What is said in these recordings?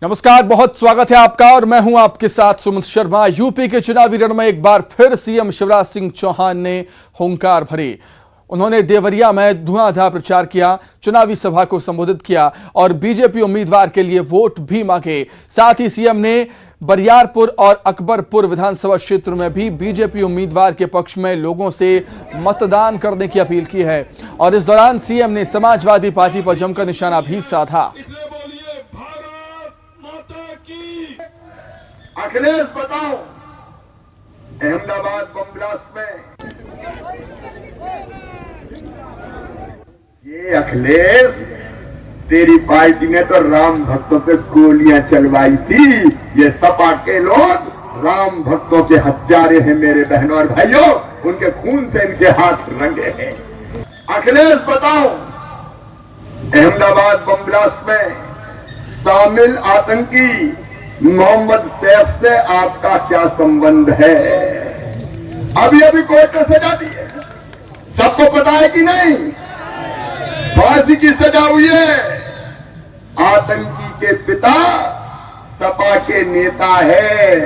नमस्कार, बहुत स्वागत है आपका और मैं हूं आपके साथ सुमित शर्मा। यूपी के चुनावी रण में एक बार फिर सीएम शिवराज सिंह चौहान ने हुंकार भरी। उन्होंने देवरिया में धुआंधार प्रचार किया, चुनावी सभा को संबोधित किया और बीजेपी उम्मीदवार के लिए वोट भी मांगे। साथ ही सीएम ने बरियारपुर और अकबरपुर विधानसभा क्षेत्र में भी बीजेपी उम्मीदवार के पक्ष में लोगों से मतदान करने की अपील की है और इस दौरान सीएम ने समाजवादी पार्टी पर जमकर निशाना भी साधा। अखिलेश बताओ, अहमदाबाद बम ब्लास्ट में ये अखिलेश तेरी पार्टी ने तो राम भक्तों पे गोलियां चलवाई थी। ये सपा के लोग राम भक्तों के हत्यारे हैं मेरे बहनों और भाइयों, उनके खून से इनके हाथ रंगे हैं। अखिलेश बताओ, अहमदाबाद बम ब्लास्ट में शामिल आतंकी मोहम्मद सैफ से आपका क्या संबंध है? अभी अभी कोर्ट ने सजा दी है, सबको पता है कि नहीं? फांसी की सजा हुई है। आतंकी के पिता सपा के नेता है।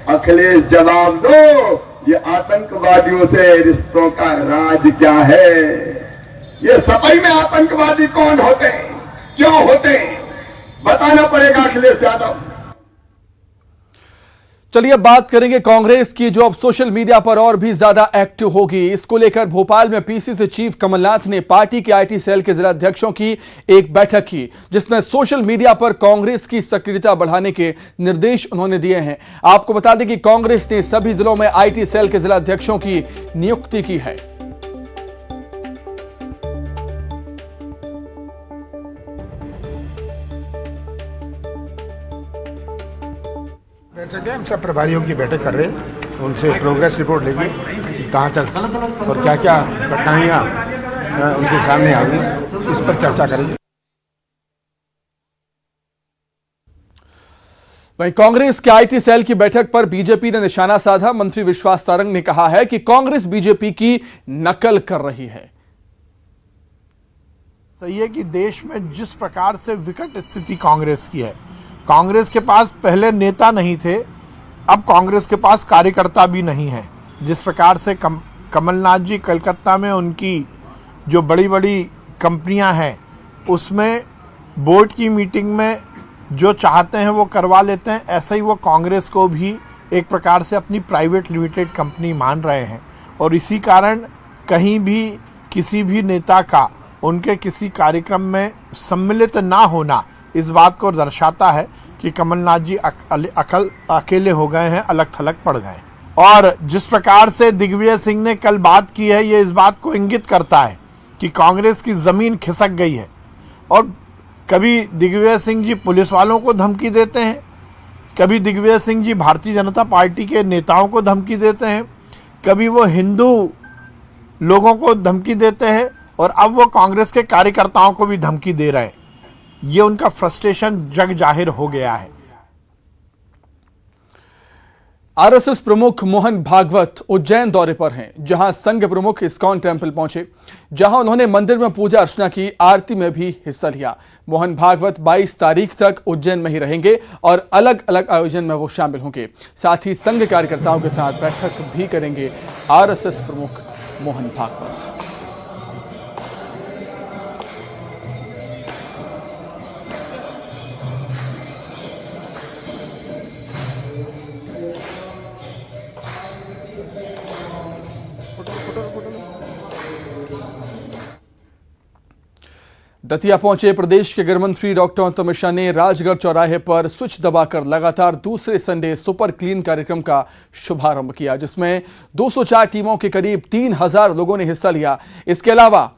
अखिलेश जवाब दो, ये आतंकवादियों से रिश्तों का राज क्या है? ये सपा में आतंकवादी कौन होते हैं, क्यों होते हैं, बताना पड़ेगा अखिलेश यादव। चलिए बात करेंगे कांग्रेस की, जो अब सोशल मीडिया पर और भी ज्यादा एक्टिव होगी। इसको लेकर भोपाल में पीसीसी चीफ कमलनाथ ने पार्टी के आईटी सेल के जिलाध्यक्षों की एक बैठक की, जिसमें सोशल मीडिया पर कांग्रेस की सक्रियता बढ़ाने के निर्देश उन्होंने दिए हैं। आपको बता दें कि कांग्रेस ने सभी जिलों में आईटी सेल के जिलाध्यक्षों की नियुक्ति की है। बैठक है, हम सब प्रभारियों की बैठक कर रहे हैं, उनसे प्रोग्रेस रिपोर्ट लेंगे कि कहाँ तक और क्या क्या कठिनाइयाँ उनके सामने आ गई, इस पर चर्चा करेंगे। वहीं कांग्रेस के आईटी सेल की बैठक पर बीजेपी ने निशाना साधा। मंत्री विश्वास सारंग ने कहा है कि कांग्रेस बीजेपी की नकल कर रही है। सही है कि देश में जिस प्रकार से विकट स्थिति कांग्रेस की है, कांग्रेस के पास पहले नेता नहीं थे, अब कांग्रेस के पास कार्यकर्ता भी नहीं है। जिस प्रकार से कमलनाथ जी कलकत्ता में उनकी जो बड़ी बड़ी कंपनियां हैं उसमें बोर्ड की मीटिंग में जो चाहते हैं वो करवा लेते हैं, ऐसे ही वो कांग्रेस को भी एक प्रकार से अपनी प्राइवेट लिमिटेड कंपनी मान रहे हैं और इसी कारण कहीं भी किसी भी नेता का उनके किसी कार्यक्रम में सम्मिलित ना होना इस बात को दर्शाता है कि कमलनाथ जी अकेले हो गए हैं, अलग थलग पड़ गए। और जिस प्रकार से दिग्विजय सिंह ने कल बात की है, ये इस बात को इंगित करता है कि कांग्रेस की जमीन खिसक गई है। और कभी दिग्विजय सिंह जी पुलिस वालों को धमकी देते हैं, कभी दिग्विजय सिंह जी भारतीय जनता पार्टी के नेताओं को धमकी देते हैं, कभी वो हिंदू लोगों को धमकी देते हैं और अब वो कांग्रेस के कार्यकर्ताओं को भी धमकी दे रहे हैं। ये उनका फ्रस्ट्रेशन जग जाहिर हो गया है। आरएसएस प्रमुख मोहन भागवत उज्जैन दौरे पर हैं, जहां संघ प्रमुख इस्कॉन टेम्पल पहुंचे, जहां उन्होंने मंदिर में पूजा अर्चना की, आरती में भी हिस्सा लिया। मोहन भागवत 22 तारीख तक उज्जैन में ही रहेंगे और अलग अलग आयोजन में वो शामिल होंगे। साथ ही संघ कार्यकर्ताओं के साथ बैठक भी करेंगे आरएसएस प्रमुख मोहन भागवत। दतिया पहुंचे प्रदेश के गृह मंत्री डॉक्टर अमित शाह ने राजगढ़ चौराहे पर स्विच दबाकर लगातार दूसरे संडे सुपर क्लीन कार्यक्रम का शुभारंभ किया, जिसमें 204 टीमों के करीब 3000 लोगों ने हिस्सा लिया। इसके अलावा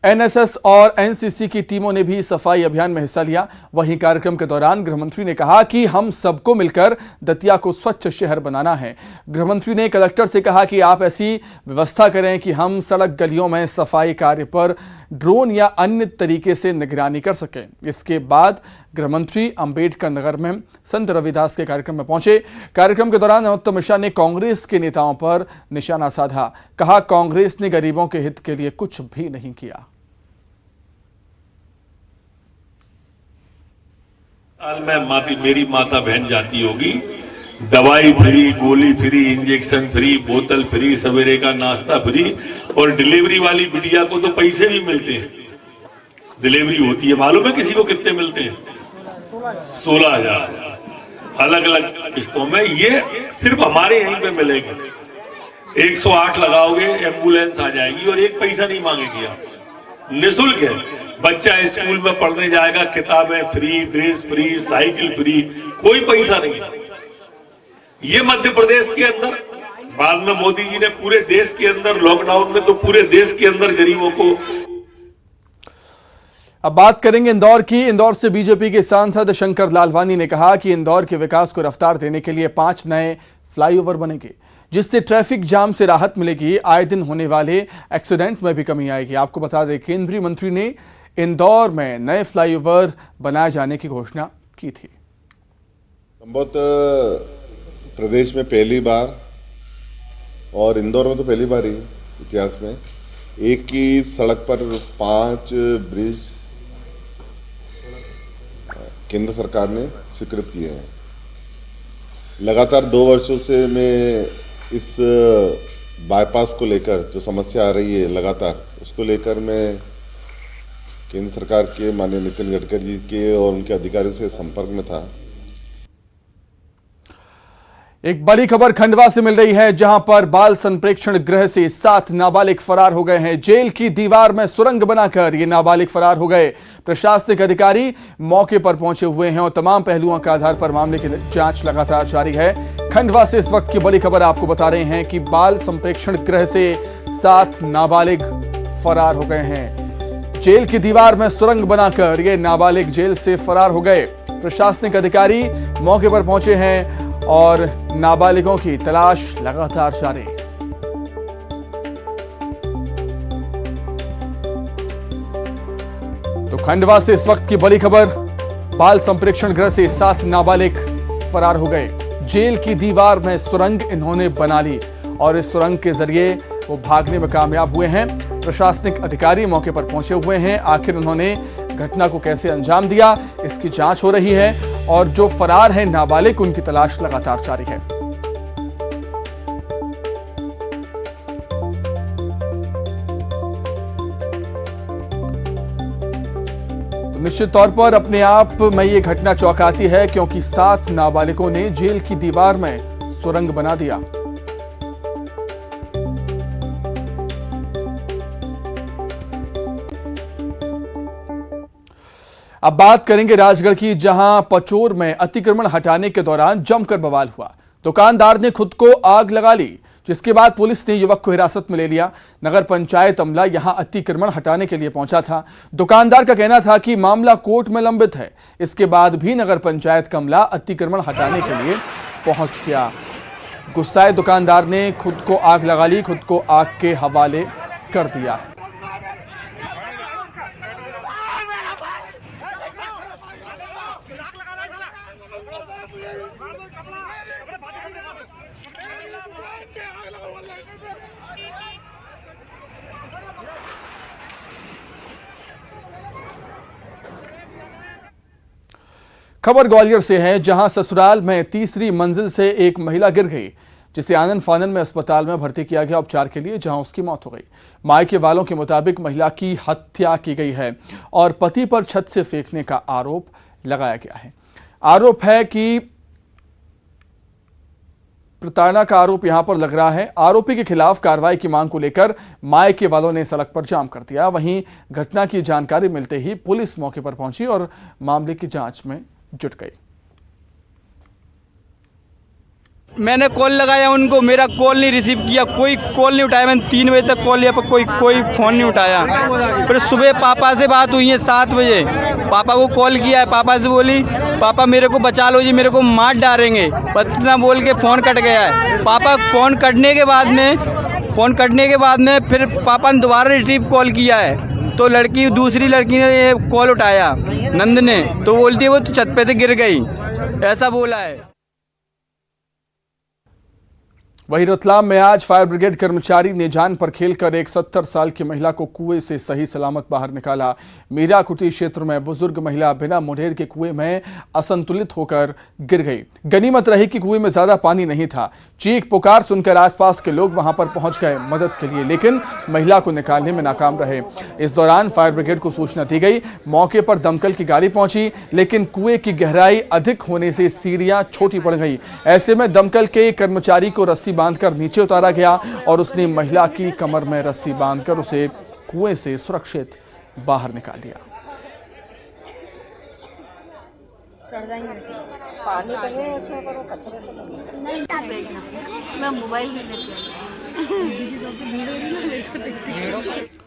एनएसएस और एनसीसी की टीमों ने भी सफाई अभियान में हिस्सा लिया। वहीं कार्यक्रम के दौरान गृहमंत्री ने कहा कि हम सबको मिलकर दतिया को स्वच्छ शहर बनाना है। गृहमंत्री ने कलेक्टर से कहा कि आप ऐसी व्यवस्था करें कि हम सड़क गलियों में सफाई कार्य पर ड्रोन या अन्य तरीके से निगरानी कर सकें। इसके बाद गृहमंत्री अंबेडकर नगर में संत रविदास के कार्यक्रम में पहुंचे। कार्यक्रम के दौरान अमित शाह ने कांग्रेस के नेताओं पर निशाना साधा। कहा, कांग्रेस ने गरीबों के हित के लिए कुछ भी नहीं किया। साल में मेरी माता बहन जाती होगी, दवाई फ्री, गोली फ्री, इंजेक्शन फ्री, बोतल फ्री, सवेरे का नाश्ता फ्री, और डिलीवरी वाली बिटिया को तो पैसे भी मिलते हैं। डिलीवरी होती है, मालूम है किसी को कितने मिलते हैं? 16,000 अलग अलग किस्तों में। ये सिर्फ हमारे यहीं पे मिलेगी। 108 लगाओगे, एम्बुलेंस आ जाएगी और एक पैसा नहीं मांगेगी आपसे, निःशुल्क है। बच्चा स्कूल में पढ़ने जाएगा, किताबें free, dress free, cycle free, कोई पैसा नहीं। ये मध्य प्रदेश के अंदर, बाद में मोदी जी ने पूरे देश के अंदर, लॉकडाउन में तो पूरे देश के अंदर गरीबों को। अब बात करेंगे इंदौर की। इंदौर से बीजेपी के सांसद शंकर लालवानी ने कहा कि इंदौर के विकास को रफ्तार देने के लिए 5 नए फ्लाईओवर बनेंगे, जिससे ट्रैफिक जाम से राहत मिलेगी। आए दिन होने वाले एक्सीडेंट में भी कमी आएगी। आपको बता दें, केंद्रीय मंत्री ने इंदौर में नए फ्लाईओवर बनाए जाने की घोषणा की थी। संभवतः प्रदेश में पहली बार, और इंदौर में तो पहली बार ही इतिहास में, एक ही सड़क पर 5 ब्रिज केंद्र सरकार ने स्वीकृत किए हैं। लगातार 2 वर्षों से मैं इस बाईपास को लेकर जो समस्या आ रही है लगातार, उसको लेकर मैं केंद्र सरकार के माननीय नितिन गडकरी जी के और उनके अधिकारियों से संपर्क में था। एक बड़ी खबर खंडवा से मिल रही है, जहां पर बाल संप्रेक्षण गृह से 7 नाबालिग फरार हो गए हैं। जेल की दीवार में सुरंग बनाकर ये नाबालिग फरार हो गए। प्रशासनिक अधिकारी मौके पर पहुंचे हुए हैं और तमाम पहलुओं के आधार पर मामले की जांच लगातार जारी है। खंडवा से इस वक्त की बड़ी खबर आपको बता रहे हैं कि बाल संप्रेक्षण गृह से 7 नाबालिग फरार हो गए हैं। जेल की दीवार में सुरंग बनाकर ये नाबालिग जेल से फरार हो गए। प्रशासनिक अधिकारी मौके पर पहुंचे हैं और नाबालिगों की तलाश लगातार जारी। तो खंडवा से इस वक्त की बड़ी खबर, बाल संप्रेक्षण गृह से 7 नाबालिग फरार हो गए। जेल की दीवार में सुरंग इन्होंने बना ली और इस सुरंग के जरिए वो भागने में कामयाब हुए हैं। प्रशासनिक अधिकारी मौके पर पहुंचे हुए हैं। आखिर उन्होंने घटना को कैसे अंजाम दिया, इसकी जांच हो रही है और जो फरार है नाबालिग, उनकी तलाश लगातार जारी है। तो निश्चित तौर पर अपने आप में ये घटना चौंकाती है, क्योंकि 7 नाबालिगों ने जेल की दीवार में सुरंग बना दिया। अब बात करेंगे राजगढ़ की, जहां पचोर में अतिक्रमण हटाने के दौरान जमकर बवाल हुआ। दुकानदार ने खुद को आग लगा ली, जिसके बाद पुलिस ने युवक को हिरासत में ले लिया। नगर पंचायत अमला यहां अतिक्रमण हटाने के लिए पहुंचा था। दुकानदार का कहना था कि मामला कोर्ट में लंबित है। इसके बाद भी नगर पंचायत का अमला अतिक्रमण हटाने के लिए पहुंच गया। गुस्साए दुकानदार ने खुद को आग लगा ली, खुद को आग के हवाले कर दिया। खबर ग्वालियर से है, जहां ससुराल में तीसरी मंजिल से एक महिला गिर गई, जिसे आनन फानन में अस्पताल में भर्ती किया गया उपचार के लिए, जहां उसकी मौत हो गई। मायके वालों के मुताबिक महिला की हत्या की गई है और पति पर छत से फेंकने का आरोप लगाया गया है। आरोप है कि प्रताड़ना का आरोप यहां पर लग रहा है। आरोपी के खिलाफ कार्रवाई की मांग को लेकर मायके वालों ने सड़क पर जाम कर दिया। वहीं घटना की जानकारी मिलते ही पुलिस मौके पर पहुंची और मामले की जांच में जुट गई। मैंने कॉल लगाया उनको, मेरा कॉल नहीं रिसीव किया, कोई कॉल नहीं उठाया। मैंने 3 बजे तक कॉल लिया पर कोई फ़ोन नहीं उठाया। फिर सुबह पापा से बात हुई है 7 बजे, पापा को कॉल किया है। पापा से बोली, पापा मेरे को बचा लो जी, मेरे को मार डालेंगे, इतना बोल के फ़ोन कट गया है। पापा फ़ोन कटने के बाद में फिर पापा ने दोबारा रिट्रीव कॉल किया है, तो दूसरी लड़की ने कॉल उठाया, नंद ने, तो बोलती है वो तो छत पे से गिर गई, ऐसा बोला है। वहीं रतलाम में आज फायर ब्रिगेड कर्मचारी ने जान पर खेलकर एक 70 साल की महिला को कुएं से सही सलामत बाहर निकाला। मीरा कुटी क्षेत्र में बुजुर्ग महिला बिना मुंडेर के कुएं में असंतुलित होकर गिर गई। गनीमत रही कि कुएं में ज्यादा पानी नहीं था। चीख पुकार सुनकर आसपास के लोग वहां पर पहुंच गए मदद के लिए, लेकिन महिला को निकालने में नाकाम रहे। इस दौरान फायर ब्रिगेड को सूचना दी गई। मौके पर दमकल की गाड़ी पहुंची, लेकिन कुएं की गहराई अधिक होने से सीढ़ियां छोटी पड़ गई। ऐसे में दमकल के कर्मचारी को रस्सी बांधकर नीचे उतारा गया और उसने महिला की कमर में रस्सी बांधकर उसे कुएं से सुरक्षित बाहर निकाल लिया। पानी तो नहीं उसमें, पर वो कचरे से नहीं भेजना, मैं मोबाइल में लेके जिस हिसाब से भीड़ हो रही है मेरे को देखती।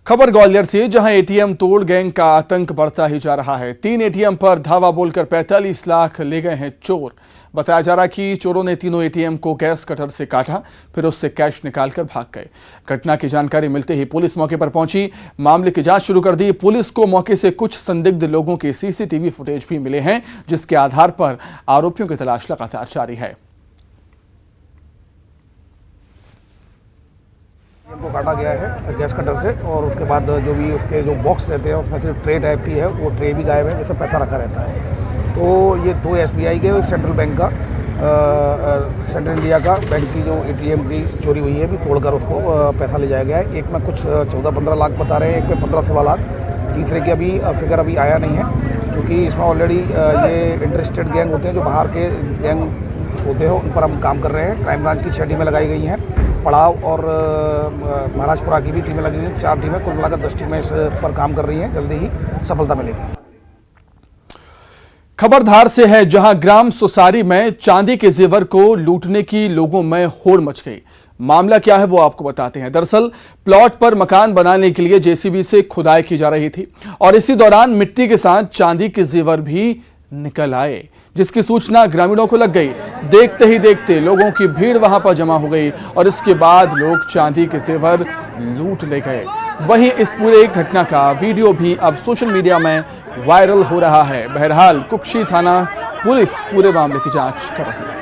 खबर ग्वालियर से, जहां एटीएम तोड़ गैंग का आतंक बढ़ता ही जा रहा है। 3 एटीएम पर धावा बोलकर 45 लाख ले गए हैं चोर। बताया जा रहा कि चोरों ने तीनों एटीएम को गैस कटर से काटा, फिर उससे कैश निकालकर भाग गए। घटना की जानकारी मिलते ही पुलिस मौके पर पहुंची, मामले की जांच शुरू कर दी। पुलिस को मौके से कुछ संदिग्ध लोगों के सीसीटीवी फुटेज भी मिले हैं, जिसके आधार पर आरोपियों की तलाश लगातार जारी है। को काटा गया है गैस कटर से, और उसके बाद जो भी उसके जो बॉक्स रहते हैं उसमें से ट्रे टाइप की है, वो ट्रे भी गायब है जिसमें पैसा रखा रहता है। तो ये 2 SBI के, एक सेंट्रल बैंक का, सेंट्रल इंडिया का बैंक की जो एटीएम की चोरी हुई है, भी तोड़कर उसको पैसा ले जाया गया है। एक में कुछ 14-15 लाख बता रहे हैं, एक में 15-16 लाख, तीसरे की अभी फिगर अभी आया नहीं है, क्योंकि इसमें ऑलरेडी ये इंटरेस्टेड गैंग होते हैं, जो बाहर के गैंग होते हैं, उन पर हम काम कर रहे हैं। क्राइम ब्रांच की 6 टीमें लगाई गई हैं, पड़ाव और महाराजपुरा की भी टीमें लगी हुई हैं। 4 टीमें कुल मिलाकर 10 टीमें इस पर काम कर रही हैं। जल्दी ही सफलता मिलेगी। खबर धार से है, जहां ग्राम सुसारी में चांदी के जेवर को लूटने की लोगों में होड़ मच गई। मामला क्या है वो आपको बताते हैं। दरअसल प्लॉट पर मकान बनाने के लिए जेसीबी से खुदाई की जा रही थी और इसी दौरान मिट्टी के साथ चांदी के जेवर भी निकल आए, जिसकी सूचना ग्रामीणों को लग गई। देखते ही देखते लोगों की भीड़ वहां पर जमा हो गई और इसके बाद लोग चांदी के जेवर लूट ले गए। वहीं इस पूरे घटना का वीडियो भी अब सोशल मीडिया में वायरल हो रहा है। बहरहाल कुक्षी थाना पुलिस पूरे मामले की जांच कर रही है।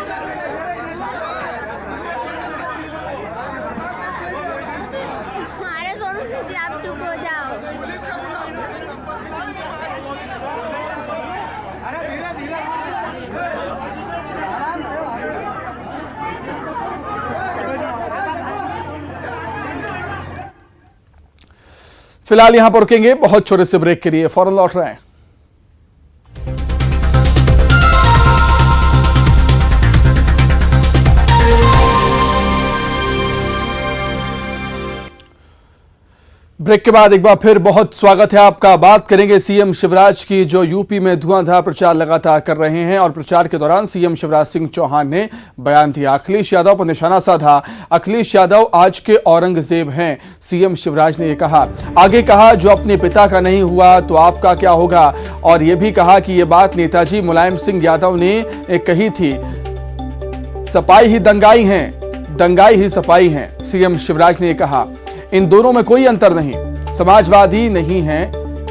फिलहाल यहां पर रुकेंगे बहुत छोटे से ब्रेक के लिए, फौरन लौट रहे हैं। ब्रेक के बाद एक बार फिर बहुत स्वागत है आपका। बात करेंगे सीएम शिवराज की, जो यूपी में धुआंधार प्रचार लगातार कर रहे हैं और प्रचार के दौरान सीएम शिवराज सिंह चौहान ने बयान दिया, अखिलेश यादव पर निशाना साधा। अखिलेश यादव आज के औरंगजेब हैं, सीएम शिवराज ने यह कहा। आगे कहा, जो अपने पिता का नहीं हुआ तो आपका क्या होगा, और यह भी कहा कि यह बात नेताजी मुलायम सिंह यादव ने कही थी। सपाई ही दंगाई हैं, दंगाई ही सपाई हैं, सीएम शिवराज ने कहा। इन दोनों में कोई अंतर नहीं, समाजवादी नहीं है,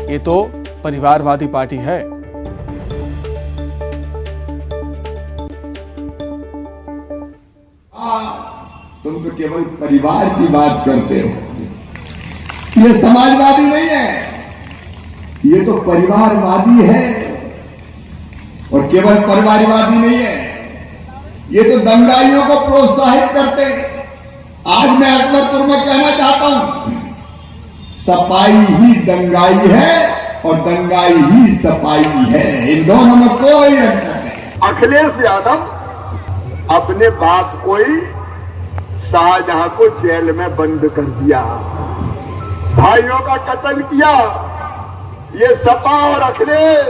ये तो परिवारवादी पार्टी है। तुम तो केवल परिवार की बात करते हो, ये समाजवादी नहीं है, ये तो परिवारवादी है। और केवल परिवारवादी नहीं है, ये तो दंगाइयों को प्रोत्साहित करते हैं। आज मैं अकबरपुर में कहना चाहता हूं, सपाई ही दंगाई है और दंगाई ही सपाई है, इन दोनों में कोई अंतर नहीं। अखिलेश यादव अपने बाप को ही, शाहजहां को जेल में बंद कर दिया, भाइयों का कत्ल किया। ये सपा और अखिलेश,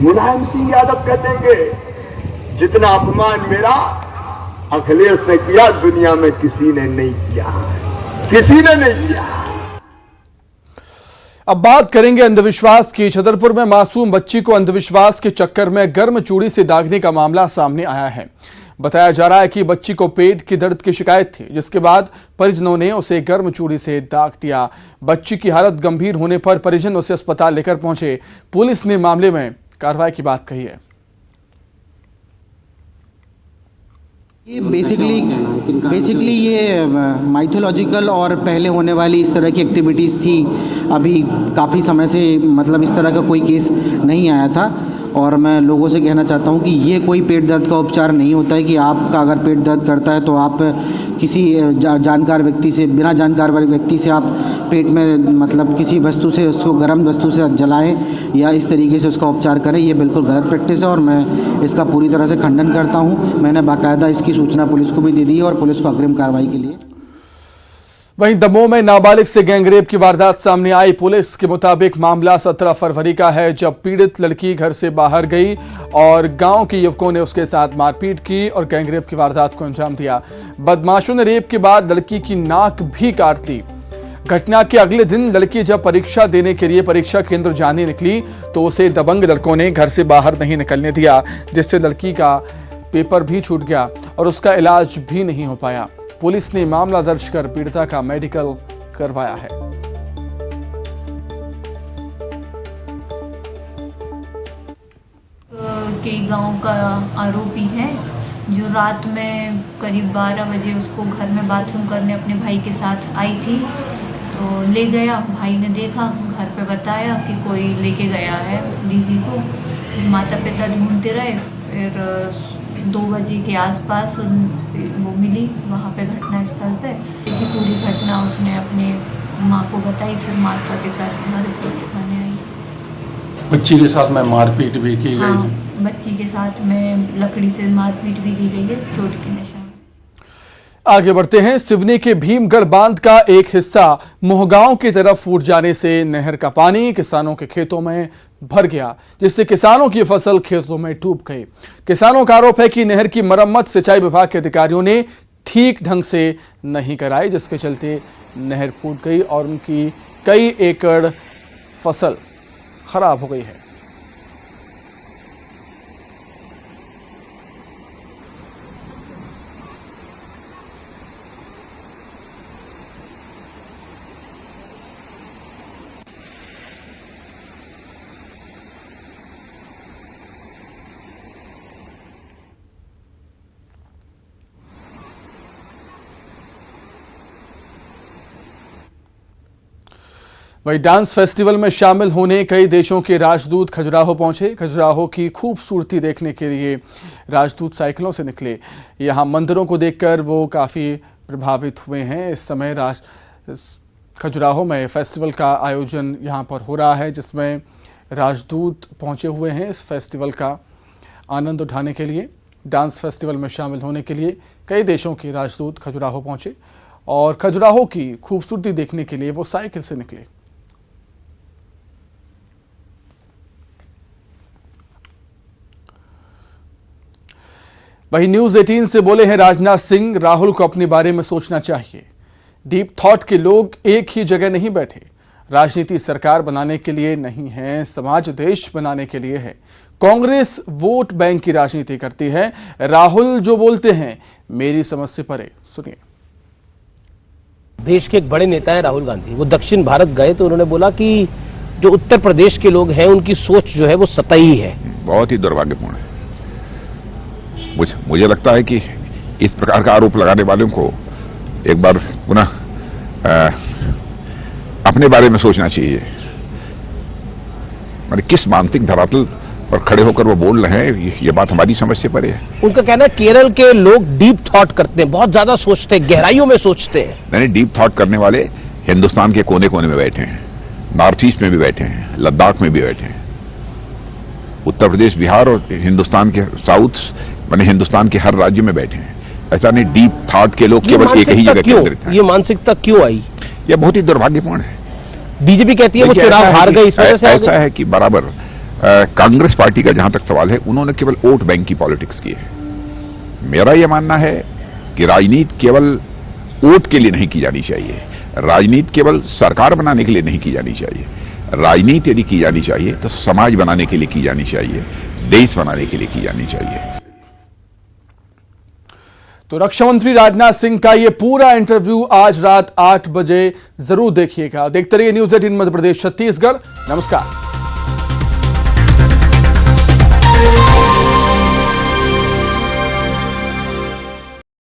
मुलायम सिंह यादव कहते हैं कि जितना अपमान मेरा अखिलेश ने किया, दुनिया में किसी ने नहीं किया, किसी ने नहीं किया। अब बात करेंगे अंधविश्वास की। छतरपुर में मासूम बच्ची को अंधविश्वास के चक्कर में गर्म चूड़ी से दागने का मामला सामने आया है। बताया जा रहा है कि बच्ची को पेट की दर्द की शिकायत थी, जिसके बाद परिजनों ने उसे गर्म चूड़ी से दाग दिया। बच्ची की हालत गंभीर होने पर परिजन उसे अस्पताल लेकर पहुंचे। पुलिस ने मामले में कार्रवाई की बात कही है। ये बेसिकली ये माइथोलॉजिकल और पहले होने वाली इस तरह की एक्टिविटीज़ थी। अभी काफ़ी समय से मतलब इस तरह का कोई केस नहीं आया था और मैं लोगों से कहना चाहता हूं कि ये कोई पेट दर्द का उपचार नहीं होता है कि आपका अगर पेट दर्द करता है तो आप किसी जानकार व्यक्ति से, बिना जानकार वाले व्यक्ति से आप पेट में मतलब किसी वस्तु से, उसको गर्म वस्तु से जलाएं या इस तरीके से उसका उपचार करें। ये बिल्कुल गलत प्रैक्टिस है और मैं इसका पूरी तरह से खंडन करता हूँ। मैंने बाकायदा इसकी सूचना पुलिस को भी दे दी है और पुलिस को अग्रिम कार्रवाई के लिए। वहीं दमोह में नाबालिग से गैंगरेप की वारदात सामने आई। पुलिस के मुताबिक मामला 17 फरवरी का है, जब पीड़ित लड़की घर से बाहर गई और गांव के युवकों ने उसके साथ मारपीट की और गैंगरेप की वारदात को अंजाम दिया। बदमाशों ने रेप के बाद लड़की की नाक भी काट ली। घटना के अगले दिन लड़की जब परीक्षा देने के लिए परीक्षा केंद्र जाने निकली तो उसे दबंग लड़कों ने घर से बाहर नहीं निकलने दिया, जिससे लड़की का पेपर भी छूट गया और उसका इलाज भी नहीं हो पाया। पुलिस ने मामला दर्ज कर पीड़िता का मेडिकल करवाया है। कई गांव का आरोपी है जो रात में करीब 12 बजे उसको घर में बाथरूम करने अपने भाई के साथ आई थी, तो ले गया। भाई ने देखा, घर पे बताया कि कोई लेके गया है दीदी को। फिर माता पिता ढूंढते रहे, फिर 2 बजे के आसपास वो मिली वहाँ पे घटना स्थल पे। ये पूरी घटना उसने अपने माँ को बताई, फिर माता के साथ हमारे रिपोर्ट लिखाने आई। बच्ची के साथ में मारपीट भी की गई है। बच्ची के साथ में लकड़ी से मारपीट भी की गई है, चोट के निशान। आगे बढ़ते हैं। सिवनी के भीमगढ़ बांध का एक हिस्सा मोहगांव की तरफ फूट जाने से नहर का पानी किसानों के खेतों में भर गया, जिससे किसानों की फसल खेतों में डूब गई। किसानों का आरोप है कि नहर की मरम्मत सिंचाई विभाग के अधिकारियों ने ठीक ढंग से नहीं कराई, जिसके चलते नहर फूट गई और उनकी कई एकड़ फसल खराब हो गई है। वहीं डांस फेस्टिवल में शामिल होने कई देशों के राजदूत खजुराहो पहुंचे। खजुराहो की खूबसूरती देखने के लिए राजदूत साइकिलों से निकले। यहां मंदिरों को देखकर वो काफ़ी प्रभावित हुए हैं। इस समय खजुराहो में फेस्टिवल का आयोजन यहां पर हो रहा है, जिसमें राजदूत पहुंचे हुए हैं इस फेस्टिवल का आनंद उठाने के लिए। डांस फेस्टिवल में शामिल होने के लिए कई देशों के राजदूत खजुराहो पहुंचे और खजुराहो की खूबसूरती देखने के लिए वो साइकिल से निकले। वहीं न्यूज 18 से बोले हैं राजनाथ सिंह, राहुल को अपने बारे में सोचना चाहिए। डीप थॉट के लोग एक ही जगह नहीं बैठे। राजनीति सरकार बनाने के लिए नहीं है, समाज देश बनाने के लिए है। कांग्रेस वोट बैंक की राजनीति करती है। राहुल जो बोलते हैं मेरी समझ से परे। सुनिए। देश के एक बड़े नेता है राहुल गांधी, वो दक्षिण भारत गए तो उन्होंने बोला कि जो उत्तर प्रदेश के लोग हैं उनकी सोच जो है वो सतही है। बहुत ही दुर्भाग्यपूर्ण है। मुझे लगता है कि इस प्रकार का आरोप लगाने वालों को एक बार पुनः अपने बारे में सोचना चाहिए। मतलब किस मानसिक धरातल पर खड़े होकर वो बोल रहे हैं, ये बात हमारी समझ से परे है। उनका कहना है केरल के लोग डीप थॉट करते हैं, बहुत ज्यादा सोचते हैं, गहराइयों में सोचते हैं। नहीं, डीप थॉट करने वाले हिंदुस्तान के कोने कोने में बैठे हैं, नॉर्थ ईस्ट में भी बैठे हैं, लद्दाख में भी बैठे हैं, उत्तर प्रदेश, बिहार और हिंदुस्तान के साउथ माने हिंदुस्तान के हर राज्य में बैठे हैं। ऐसा नहीं डीप थॉट के लोग केवल एक ही जगह केंद्रित हैं। ये मानसिकता क्यों आई? यह बहुत ही दुर्भाग्यपूर्ण है। बीजेपी कहती है वो चुनाव हार गई, इस वजह से ऐसा है कि बराबर कांग्रेस पार्टी का जहां तक सवाल है, उन्होंने केवल वोट बैंक की पॉलिटिक्स की है। मेरा यह मानना है कि राजनीति केवल वोट के लिए नहीं की जानी चाहिए, राजनीति केवल सरकार बनाने के लिए नहीं की जानी चाहिए। राजनीति यदि की जानी चाहिए तो समाज बनाने के लिए की जानी चाहिए, देश बनाने के लिए की जानी चाहिए। तो रक्षा मंत्री राजनाथ सिंह का ये पूरा इंटरव्यू आज रात 8 बजे जरूर देखिएगा। देखते रहिए न्यूज़ 18 मध्य प्रदेश छत्तीसगढ़। नमस्कार।